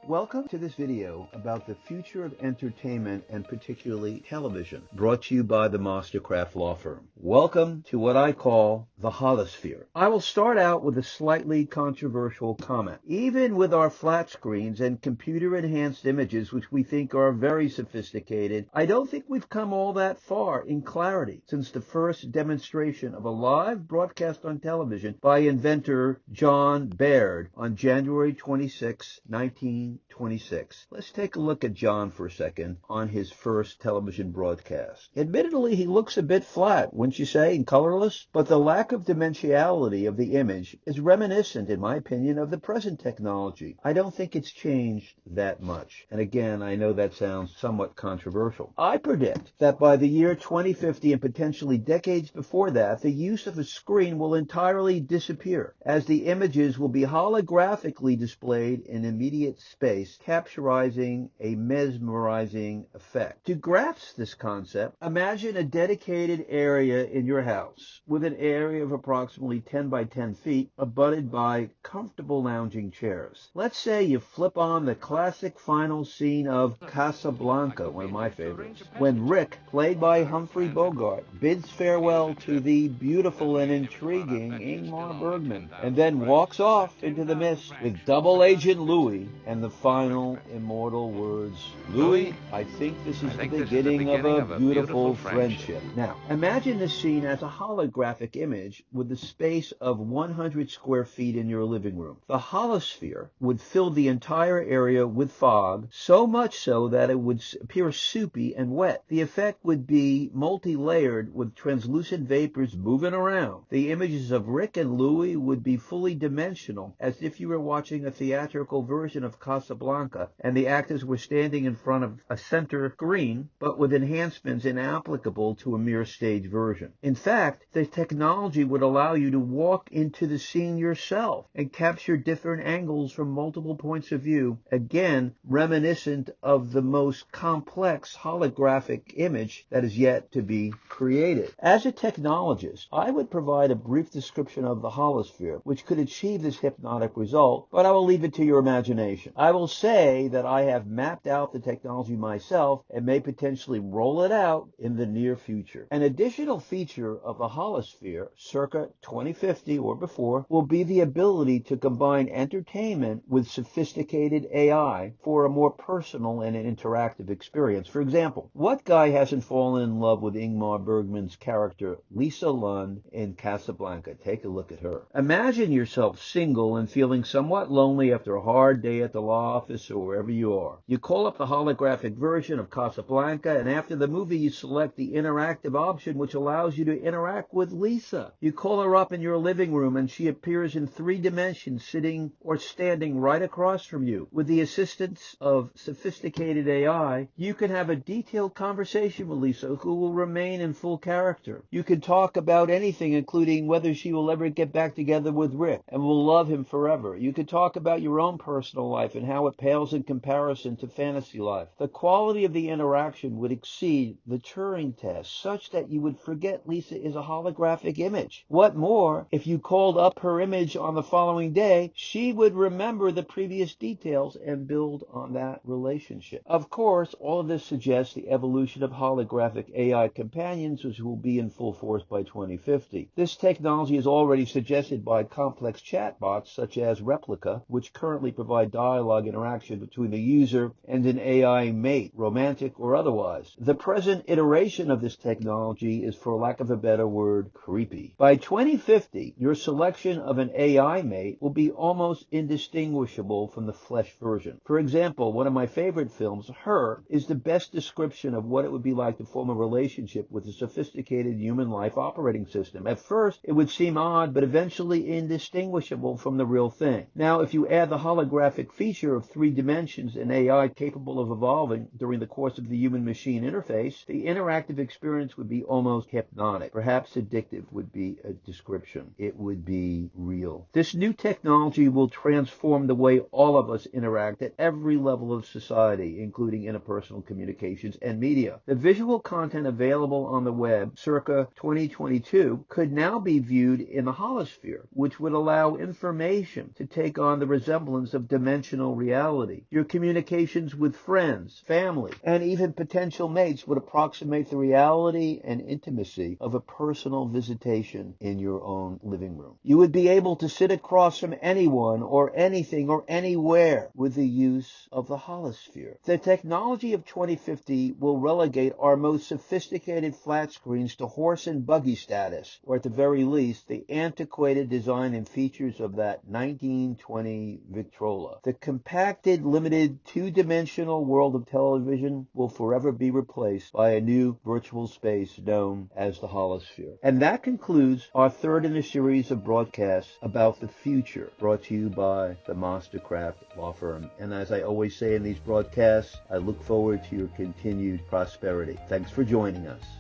Welcome to this video about the future of entertainment and particularly television, brought to you by the Mastercraft Law Firm. Welcome to what I call the Holosphere. I will start out with a slightly controversial comment. Even with our flat screens and computer-enhanced images, which we think are very sophisticated, I don't think we've come all that far in clarity since the first demonstration of a live broadcast on television by inventor John Baird on January 26, 1926. Let's take a look at John for a second on his first television broadcast. Admittedly, he looks a bit flat, wouldn't you say, and colorless? But the lack of dimensionality of the image is reminiscent, in my opinion, of the present technology. I don't think it's changed that much. And again, I know that sounds somewhat controversial. I predict that by the year 2050 and potentially decades before that, the use of a screen will entirely disappear, as the images will be holographically displayed in immediate space, capturing a mesmerizing effect. To grasp this concept, imagine a dedicated area in your house with an area of approximately 10 by 10 feet abutted by comfortable lounging chairs. Let's say you flip on the classic final scene of Casablanca, one of my favorites, when Rick, played by Humphrey Bogart, bids farewell to the beautiful and intriguing Ingmar Bergman, and then walks off into the mist with Double Agent Louis and the final immortal words, "Louis, I think this is the beginning of a beautiful friendship." Now, imagine this scene as a holographic image with the space of 100 square feet in your living room. The holosphere would fill the entire area with fog, so much so that it would appear soupy and wet. The effect would be multi-layered with translucent vapors moving around. The images of Rick and Louis would be fully dimensional, as if you were watching a theatrical version of Casablanca and the actors were standing in front of a center screen, but with enhancements inapplicable to a mere stage version. In fact, the technology would allow you to walk into the scene yourself and capture different angles from multiple points of view, again reminiscent of the most complex holographic image that is yet to be created. As a technologist, I would provide a brief description of the holosphere, which could achieve this hypnotic result, but I will leave it to your imagination. I will say that I have mapped out the technology myself and may potentially roll it out in the near future. An additional feature of the holosphere, circa 2050 or before, will be the ability to combine entertainment with sophisticated AI for a more personal and interactive experience. For example, what guy hasn't fallen in love with Ingmar Bergman's character Lisa Lund in Casablanca? Take a look at her. Imagine yourself single and feeling somewhat lonely after a hard day at the law office or wherever you are. You call up the holographic version of Casablanca, and after the movie you select the interactive option, which allows you to interact with Lisa. You call her up in your living room and she appears in 3 dimensions, sitting or standing right across from you. With the assistance of sophisticated AI, you can have a detailed conversation with Lisa, who will remain in full character. You can talk about anything, including whether she will ever get back together with Rick and will love him forever. You could talk about your own personal life and how it pales in comparison to fantasy life. The quality of the interaction would exceed the Turing test, such that you would forget Lisa is a holographic image. What more, if you called up her image on the following day, she would remember the previous details and build on that relationship. Of course, all of this suggests the evolution of holographic AI companions, which will be in full force by 2050. This technology is already suggested by complex chatbots such as Replica, which currently provide dialogue interaction between the user and an AI mate, romantic or otherwise. The present iteration of this technology is, for lack of a better word, creepy. By 2050, your selection of an AI mate will be almost indistinguishable from the flesh version. For example, one of my favorite films, Her, is the best description of what it would be like to form a relationship with a sophisticated human life operating system. At first, it would seem odd, but eventually indistinguishable from the real thing. Now, if you add the holographic feature of 3 dimensions and AI capable of evolving during the course of the human-machine interface, the interactive experience would be almost hypnotic. Perhaps addictive would be a description. It would be real. This new technology will transform the way all of us interact at every level of society, including interpersonal communications and media. The visual content available on the web circa 2022 could now be viewed in the holosphere, which would allow information to take on the resemblance of dimensional reality. Your communications with friends, family, and even potential mates would approximate the reality and intimacy of a personal visitation in your own living room. You would be able to sit across from anyone or anything or anywhere with the use of the Holosphere. The technology of 2050 will relegate our most sophisticated flat screens to horse and buggy status, or at the very least, the antiquated design and features of that 1920 Victrola. The compacted, limited, two-dimensional world of television will forever be replaced by a new virtual space known as the Holosphere. And that concludes our third in a series of broadcasts about the future, brought to you by the Mastercraft Law Firm. And as I always say in these broadcasts, I look forward to your continued prosperity. Thanks for joining us.